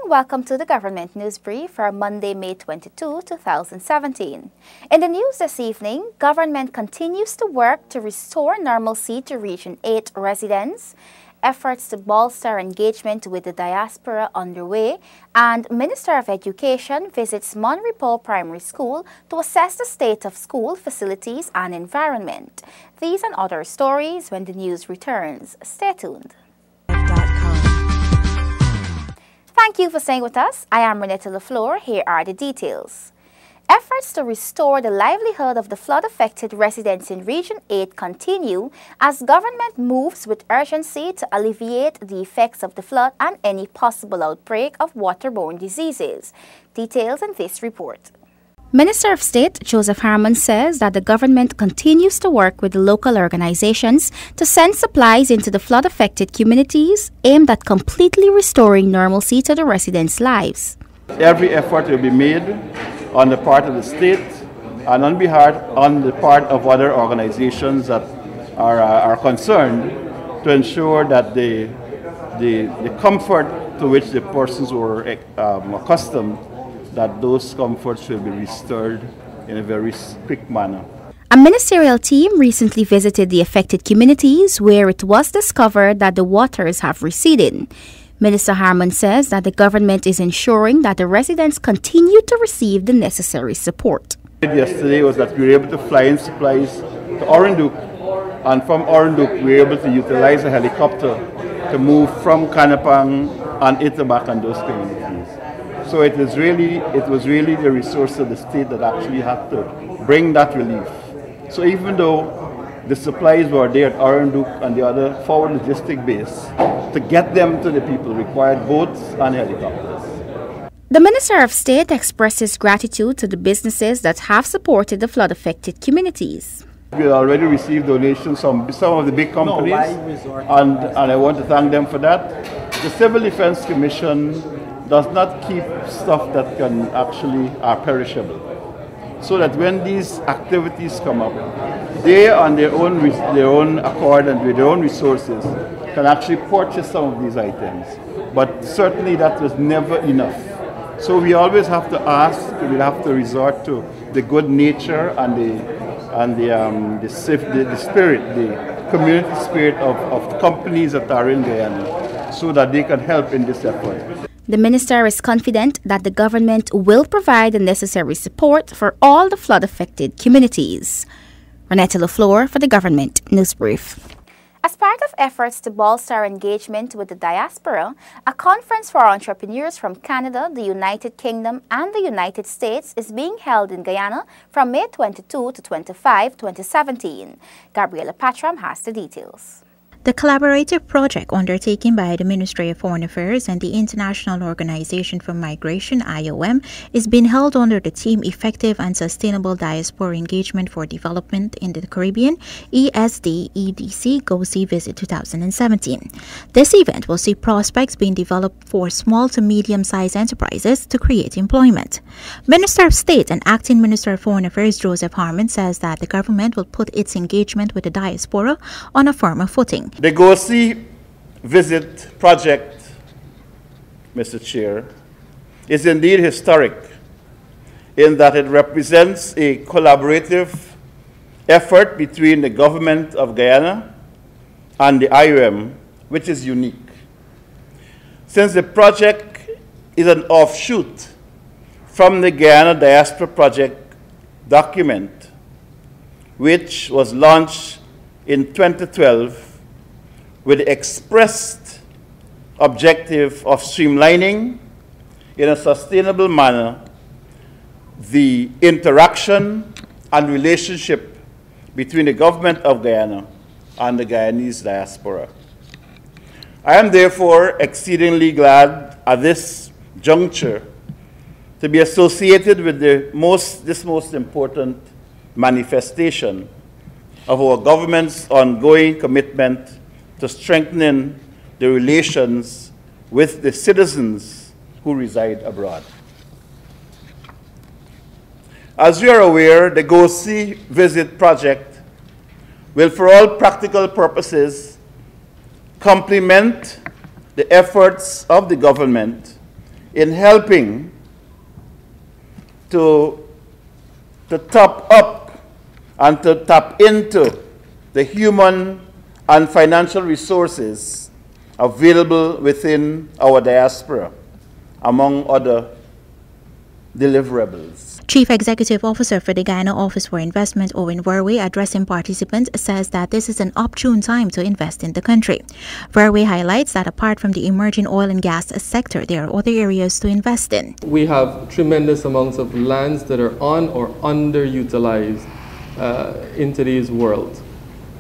welcome to the Government News Brief for Monday, May 22, 2017. In the news this evening, government continues to work to restore normalcy to Region 8 residents, efforts to bolster engagement with the diaspora underway, and Minister of Education visits Monrepo Primary School to assess the state of school facilities and environment. These and other stories when the news returns. Stay tuned. Thank you for staying with us. I am Renetta LaFleur. Here are the details. Efforts to restore the livelihood of the flood-affected residents in Region 8 continue as government moves with urgency to alleviate the effects of the flood and any possible outbreak of waterborne diseases. Details in this report. Minister of State Joseph Harmon says that the government continues to work with the local organizations to send supplies into the flood-affected communities aimed at completely restoring normalcy to the residents' lives. Every effort will be made on the part of the state and on the part of other organizations that are concerned to ensure that the comfort to which the persons were accustomed, that those comforts will be restored in a very quick manner. A ministerial team recently visited the affected communities where it was discovered that the waters have receded. Minister Harmon says that the government is ensuring that the residents continue to receive the necessary support. Yesterday was that we were able to fly in supplies to Orunduk, and from Orunduk we were able to utilize a helicopter to move from Kanapang and Itabak and those communities. So it was really the resource of the state that actually had to bring that relief. So even though the supplies were there at Orunduk and the other forward logistic base, to get them to the people required boats and helicopters. The Minister of State expresses gratitude to the businesses that have supported the flood-affected communities. We already received donations from some of the big companies, and I want to thank them for that. The Civil Defense Commission does not keep stuff that can actually are perishable, so that when these activities come up, they on their own accord and with their own resources can actually purchase some of these items. But certainly that was never enough. So we always have to ask, we have to resort to the good nature and the spirit, the community spirit of companies that are in Guyana, so that they can help in this effort. The minister is confident that the government will provide the necessary support for all the flood-affected communities. Renetta LaFleur for the Government News Brief. As part of efforts to bolster engagement with the diaspora, a conference for entrepreneurs from Canada, the United Kingdom, and the United States is being held in Guyana from May 22 to 25, 2017. Gabriela Patram has the details. The collaborative project undertaken by the Ministry of Foreign Affairs and the International Organization for Migration (IOM) is being held under the theme Effective and Sustainable Diaspora Engagement for Development in the Caribbean ESD-EDC Go-See Visit 2017. This event will see prospects being developed for small to medium-sized enterprises to create employment. Minister of State and Acting Minister of Foreign Affairs Joseph Harmon says that the government will put its engagement with the diaspora on a firmer footing. The Go-See Visit project, Mr. Chair, is indeed historic in that it represents a collaborative effort between the government of Guyana and the IOM, which is unique. Since the project is an offshoot from the Guyana Diaspora Project document, which was launched in 2012 with the expressed objective of streamlining in a sustainable manner the interaction and relationship between the government of Guyana and the Guyanese diaspora. I am therefore exceedingly glad at this juncture to be associated with this most important manifestation of our government's ongoing commitment to strengthening the relations with the citizens who reside abroad. As you are aware, the Go-See Visit project will, for all practical purposes, complement the efforts of the government in helping to top up and to tap into the human and financial resources available within our diaspora, among other deliverables. Chief Executive Officer for the Guyana Office for Investment, Owen Verwey, addressing participants, says that this is an opportune time to invest in the country. Verwey highlights that apart from the emerging oil and gas sector, there are other areas to invest in. We have tremendous amounts of lands that are on or underutilized in today's world.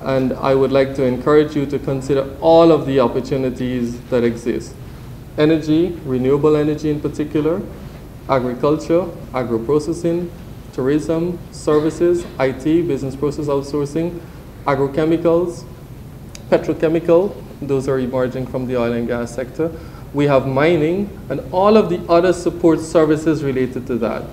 And I would like to encourage you to consider all of the opportunities that exist. Energy, renewable energy in particular, agriculture, agro-processing, tourism, services, IT, business process outsourcing, agrochemicals, petrochemical, those are emerging from the oil and gas sector. We have mining and all of the other support services related to that,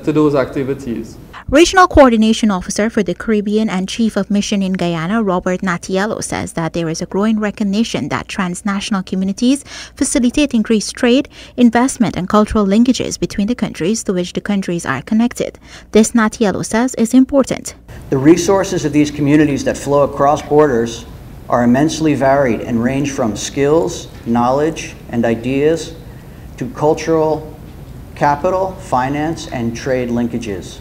to those activities. Regional Coordination Officer for the Caribbean and Chief of Mission in Guyana, Robert Natiello, says that there is a growing recognition that transnational communities facilitate increased trade, investment, and cultural linkages between the countries to which the countries are connected. This, Natiello says, is important. The resources of these communities that flow across borders are immensely varied and range from skills, knowledge, and ideas to cultural capital, finance, and trade linkages.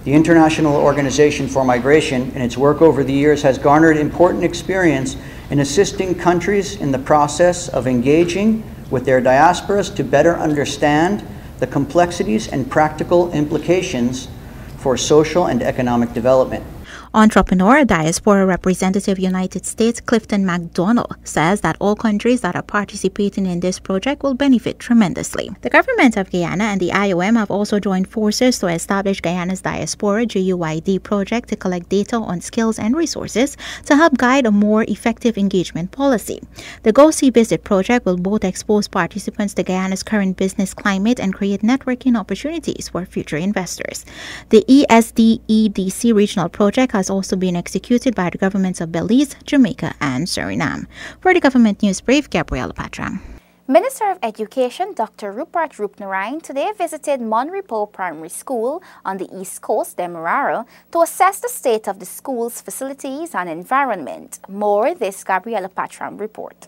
The International Organization for Migration, in its work over the years, has garnered important experience in assisting countries in the process of engaging with their diasporas to better understand the complexities and practical implications for social and economic development. Entrepreneur, Diaspora Representative United States Clifton McDonald says that all countries that are participating in this project will benefit tremendously. The government of Guyana and the IOM have also joined forces to establish Guyana's Diaspora GUID project to collect data on skills and resources to help guide a more effective engagement policy. The Go See Visit project will both expose participants to Guyana's current business climate and create networking opportunities for future investors. The ESDEDC regional project has also been executed by the governments of Belize, Jamaica, and Suriname. For the Government News Brief, Gabrielle Patra. Minister of Education Dr. Rupert Roopnarine today visited Monrepo Primary School on the East Coast, Demerara, to assess the state of the school's facilities and environment. More, this Gabriella Patram report.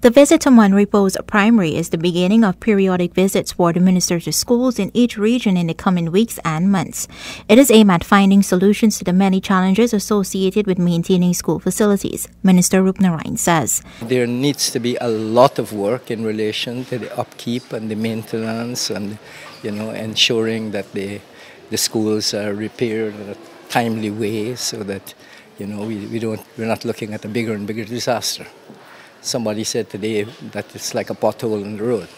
The visit to Monrepo's primary is the beginning of periodic visits for the minister to schools in each region in the coming weeks and months. It is aimed at finding solutions to the many challenges associated with maintaining school facilities, Minister Roopnarine says. There needs to be a lot of work in relation to the upkeep and the maintenance and, ensuring that the schools are repaired in a timely way so that, we're not looking at a bigger and bigger disaster. Somebody said today that it's like a pothole in the road.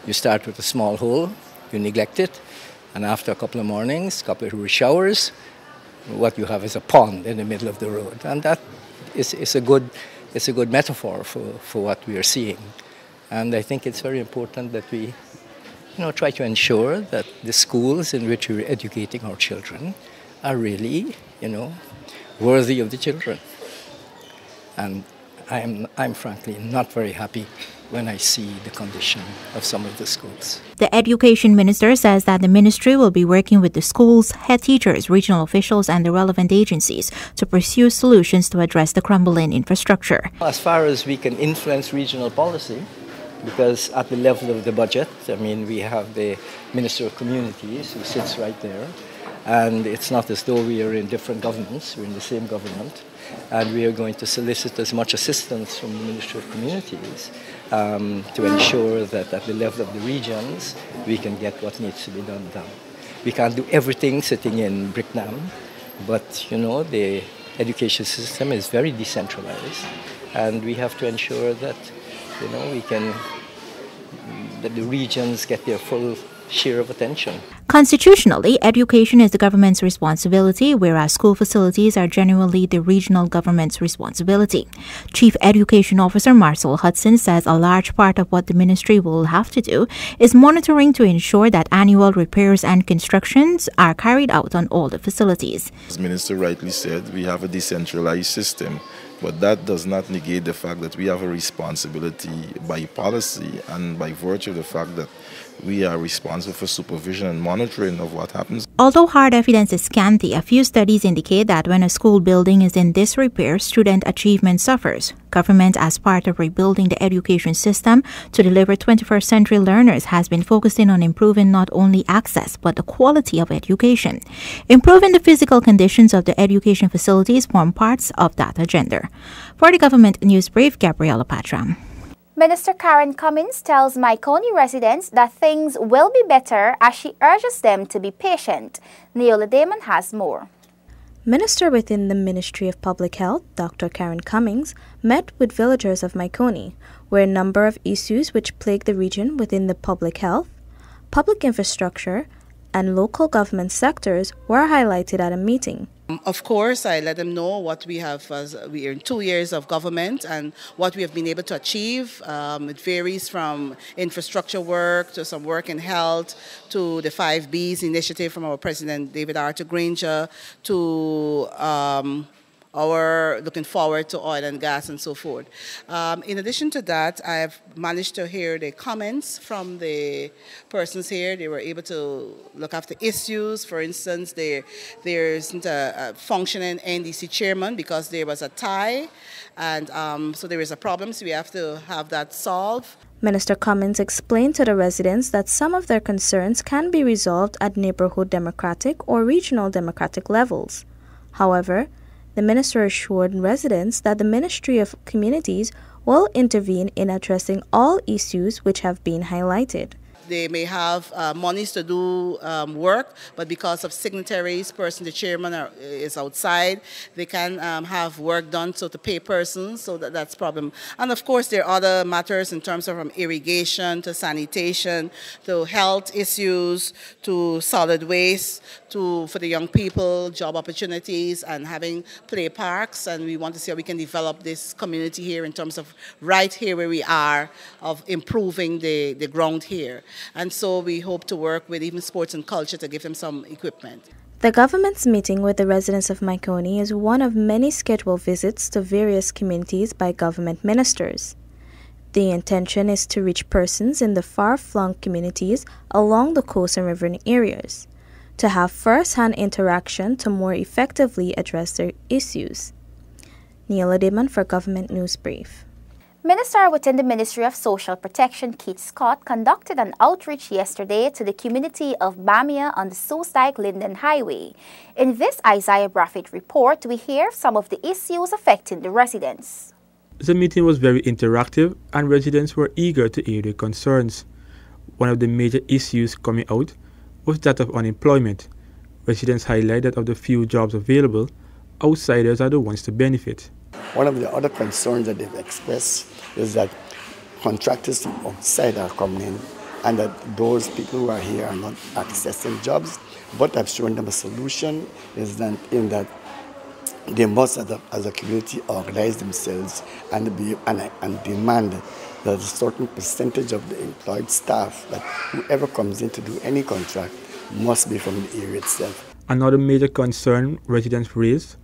You start with a small hole, you neglect it, and after a couple of mornings, a couple of showers, what you have is a pond in the middle of the road. And that is a good metaphor for what we are seeing. And I think it's very important that we try to ensure that the schools in which we're educating our children are really, worthy of the children. And I'm frankly not very happy when I see the condition of some of the schools. The Education Minister says that the ministry will be working with the schools, head teachers, regional officials, and the relevant agencies to pursue solutions to address the crumbling infrastructure. As far as we can influence regional policy, because at the level of the budget, we have the Minister of Communities who sits right there, and it's not as though we are in different governments, we're in the same government. And we are going to solicit as much assistance from the Ministry of Communities to ensure that at the level of the regions, we can get what needs to be done. We can't do everything sitting in Bricknam, but the education system is very decentralized, and we have to ensure that that the regions get their full share of attention. Constitutionally, education is the government's responsibility, whereas school facilities are generally the regional government's responsibility. Chief Education Officer Marcel Hudson says a large part of what the ministry will have to do is monitoring to ensure that annual repairs and constructions are carried out on all the facilities. As Minister rightly said, we have a decentralized system But that does not negate the fact that we have a responsibility by policy and by virtue of the fact that we are responsible for supervision and monitoring of what happens. Although hard evidence is scanty, a few studies indicate that when a school building is in disrepair, student achievement suffers. Government, as part of rebuilding the education system to deliver 21st century learners, has been focusing on improving not only access but the quality of education. Improving the physical conditions of the education facilities form parts of that agenda. For the Government News Brief, Gabriela Patram. Minister Karen Cummins tells my Coney residents that things will be better as she urges them to be patient. Neola Damon has more. Minister within the Ministry of Public Health, Dr. Karen Cummins, met with villagers of Myconi, where a number of issues which plague the region within the public health, public infrastructure, and local government sectors were highlighted at a meeting. Of course, I let them know what we have as we are in 2 years of government and what we have been able to achieve. It varies from infrastructure work to some work in health to the 5 Bs initiative from our President David Arthur Granger to our looking forward to oil and gas and so forth. In addition to that, I have managed to hear the comments from the persons here. They were able to look after issues. For instance, there isn't a functioning NDC chairman because there was a tie, and so there is a problem, so we have to have that solved. Minister Cummins explained to the residents that some of their concerns can be resolved at neighborhood democratic or regional democratic levels. However, the minister assured residents that the Ministry of Communities will intervene in addressing all issues which have been highlighted. They may have monies to do work, but because of signatories, the chairman is outside, they can have work done, so to pay persons, so that's a problem. And of course, there are other matters in terms of from irrigation to sanitation to health issues to solid waste to, for the young people, job opportunities and having play parks. And we want to see how we can develop this community here in terms of right here where we are, of improving the ground here. And so we hope to work with even sports and culture to give them some equipment. The government's meeting with the residents of Myconi is one of many scheduled visits to various communities by government ministers. The intention is to reach persons in the far-flung communities along the coast and riverine areas, to have first-hand interaction to more effectively address their issues. Neola Damon for Government News Brief. Minister within the Ministry of Social Protection, Keith Scott, conducted an outreach yesterday to the community of Bamia on the Soosdyke-Linden Highway. In this Isaiah Braffett report, we hear some of the issues affecting the residents. The meeting was very interactive and residents were eager to air their concerns. One of the major issues coming out was that of unemployment. Residents highlighted that of the few jobs available, outsiders are the ones to benefit. One of the other concerns that they've expressed is that contractors from outside are coming in and that those people who are here are not accessing jobs. But I've shown them a solution is that in that they must, as a community, organize themselves and demand that a certain percentage of the employed staff, that whoever comes in to do any contract, must be from the area itself. Another major concern residents raised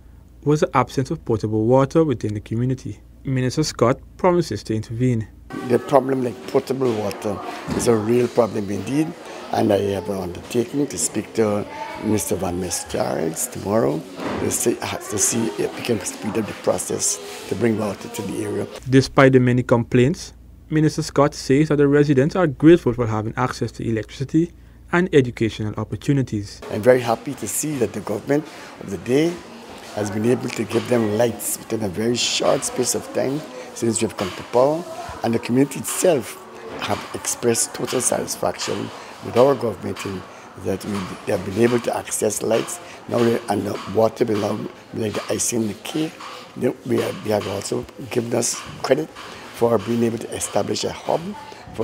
was the absence of potable water within the community. Minister Scott promises to intervene. The problem like potable water is a real problem indeed, and I have an undertaking to speak to Mr. Van Mestards tomorrow to see if we can speed up the process to bring water to the area. Despite the many complaints, Minister Scott says that the residents are grateful for having access to electricity and educational opportunities. I'm very happy to see that the government of the day has been able to give them lights within a very short space of time since we've come to power, and the community itself have expressed total satisfaction with our government in that they have been able to access lights now, and the water will now be like the icing on the cake. They have also given us credit for being able to establish a hub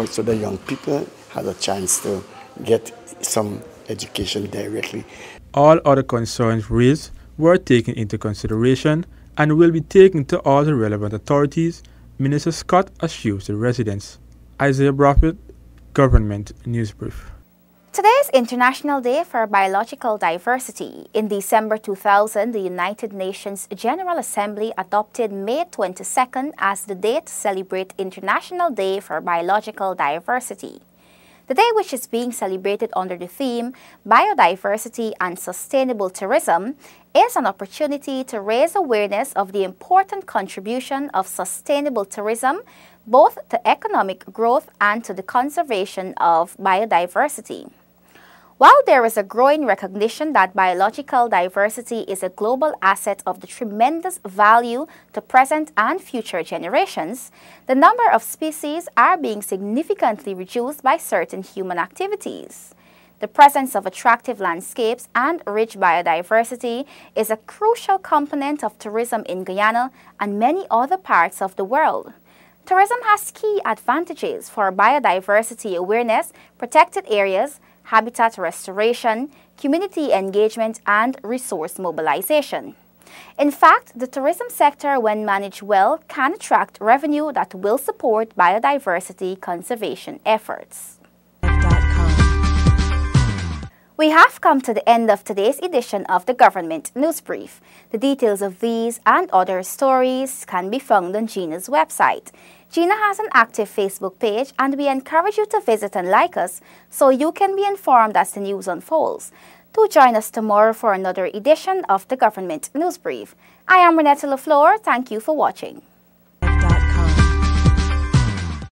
so that young people have a chance to get some education directly. All other concerns raised were taken into consideration and will be taken to all the relevant authorities, Minister Scott assures the residents. Isaiah Braffett, Government News Brief. Today is International Day for Biological Diversity. In December 2000, the United Nations General Assembly adopted May 22nd as the day to celebrate International Day for Biological Diversity. The day, which is being celebrated under the theme Biodiversity and Sustainable Tourism, is an opportunity to raise awareness of the important contribution of sustainable tourism both to economic growth and to the conservation of biodiversity. While there is a growing recognition that biological diversity is a global asset of the tremendous value to present and future generations, the number of species are being significantly reduced by certain human activities. The presence of attractive landscapes and rich biodiversity is a crucial component of tourism in Guyana and many other parts of the world. Tourism has key advantages for biodiversity awareness, protected areas, habitat restoration, community engagement, and resource mobilization. In fact, the tourism sector, when managed well, can attract revenue that will support biodiversity conservation efforts. We have come to the end of today's edition of the Government News Brief. The details of these and other stories can be found on GINA's website. GINA has an active Facebook page, and we encourage you to visit and like us so you can be informed as the news unfolds. Do join us tomorrow for another edition of the Government News Brief. I am Renetta LaFleur. Thank you for watching.